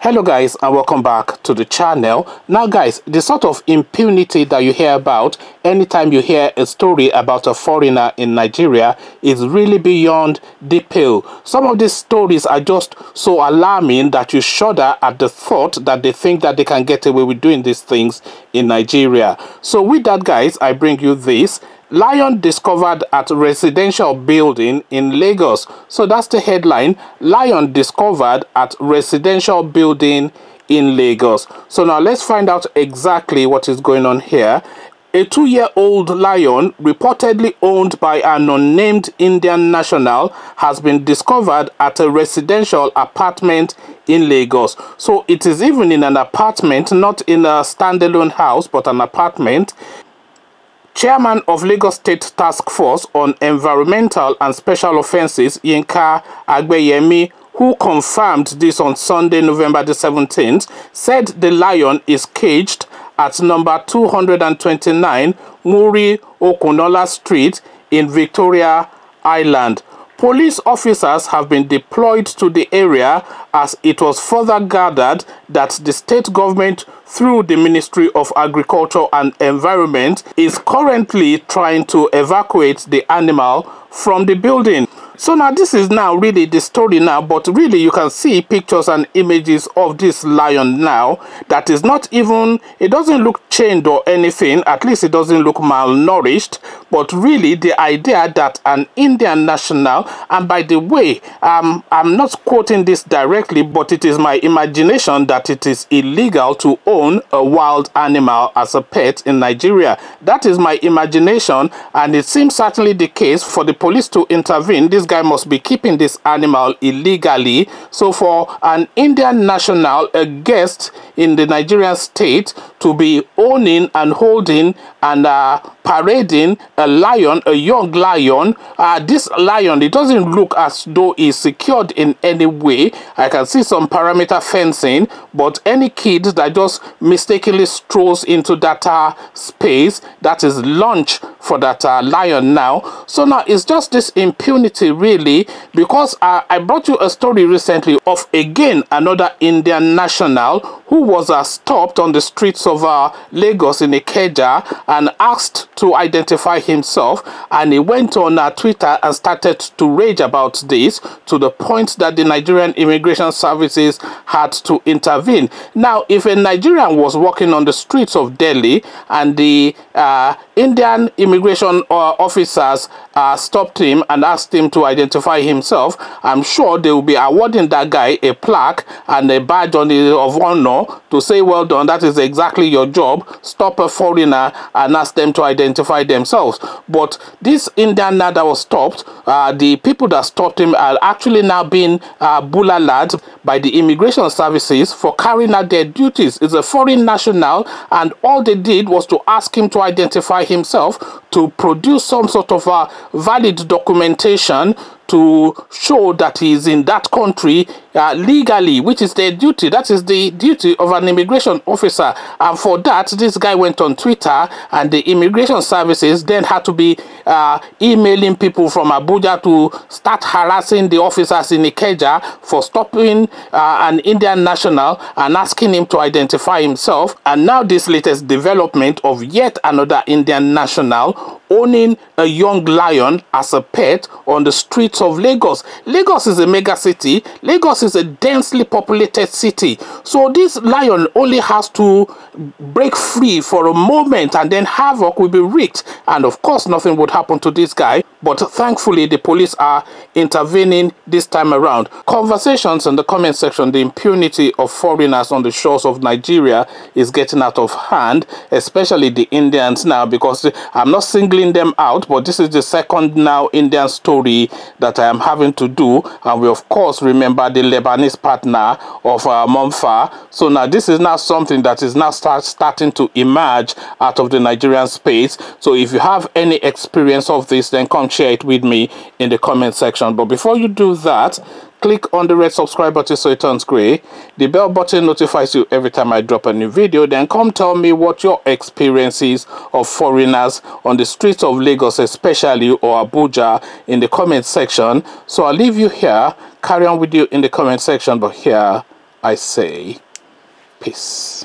Hello guys, and welcome back to the channel. Now guys, the sort of impunity that you hear about anytime you hear a story about a foreigner in Nigeria is really beyond the pale. Some of these stories are just so alarming that you shudder at the thought that they think that they can get away with doing these things in Nigeria. So with that guys, I bring you this. Lion discovered at residential building in Lagos. So that's the headline. Lion discovered at residential building in Lagos. So now let's find out exactly what is going on here. A 2-year-old lion, reportedly owned by an unnamed Indian national, has been discovered at a residential apartment in Lagos. So it is even in an apartment, not in a standalone house, but an apartment. Chairman of Lagos State Task Force on Environmental and Special Offences, Yinka Agbeyemi, who confirmed this on Sunday, November the 17th, said the lion is caged at number 229 Muri Okunola Street in Victoria Island. Police officers have been deployed to the area as it was further gathered that the state government, through the Ministry of Agriculture and Environment, is currently trying to evacuate the animal from the building. So now this is now really the story now, but really you can see pictures and images of this lion now that is not even, it doesn't look chained or anything, at least it doesn't look malnourished, but really the idea that an Indian national, and by the way, I'm not quoting this directly, but it is my imagination that it is illegal to own a wild animal as a pet in Nigeria. That is my imagination, and it seems certainly the case for the police to intervene. This guy must be keeping this animal illegally. So for an Indian national, a guest in the Nigerian state, to be owning and holding and parading a lion, a young lion, this lion, it doesn't look as though it's secured in any way. I can see some perimeter fencing, but any kid that just mistakenly strolls into that space, that is lunch for that lion now. So now it's just this impunity really, because I brought you a story recently of again another Indian national who was stopped on the streets of Lagos in Ikeja and asked to identify himself, and he went on Twitter and started to rage about this to the point that the Nigerian Immigration Services had to intervene. Now, if a Nigerian was walking on the streets of Delhi and the Indian immigration officers stopped him and asked him to identify himself, I'm sure they will be awarding that guy a plaque and a badge of honor to say, well done, that is exactly your job. Stop a foreigner and ask them to identify themselves. But this Indian that was stopped, the people that stopped him are actually now being bullied by the immigration services for carrying out their duties. It's a foreign national, and all they did was to ask him to identify himself, to produce some sort of valid documentation to show that he is in that country legally, which is their duty. That is the duty of an immigration officer. And for that, this guy went on Twitter, and the immigration services then had to be emailing people from Abuja to start harassing the officers in Ikeja for stopping an Indian national and asking him to identify himself. And now this latest development of yet another Indian national owning a young lion as a pet on the streets of Lagos. Lagos is a mega city. Lagos is a densely populated city. So this lion only has to break free for a moment and then havoc will be wreaked. And of course, nothing would happen to this guy. But thankfully, the police are intervening this time around. Conversations in the comment section, the impunity of foreigners on the shores of Nigeria is getting out of hand, especially the Indians now, because I'm not singling them out, but this is the second now Indian story that I am having to do. And we, of course, remember the Lebanese partner of Monfa. So now this is now something that is now starting to emerge out of the Nigerian space. So if you have any experience of this, then come share it with me in the comment section. But before you do that, click on the red subscribe button so it turns gray. The bell button notifies you every time I drop a new video. Then come tell me what your experiences of foreigners on the streets of Lagos especially, or Abuja, in the comment section. So I'll leave you here. Carry on with you in the comment section, but here I say peace.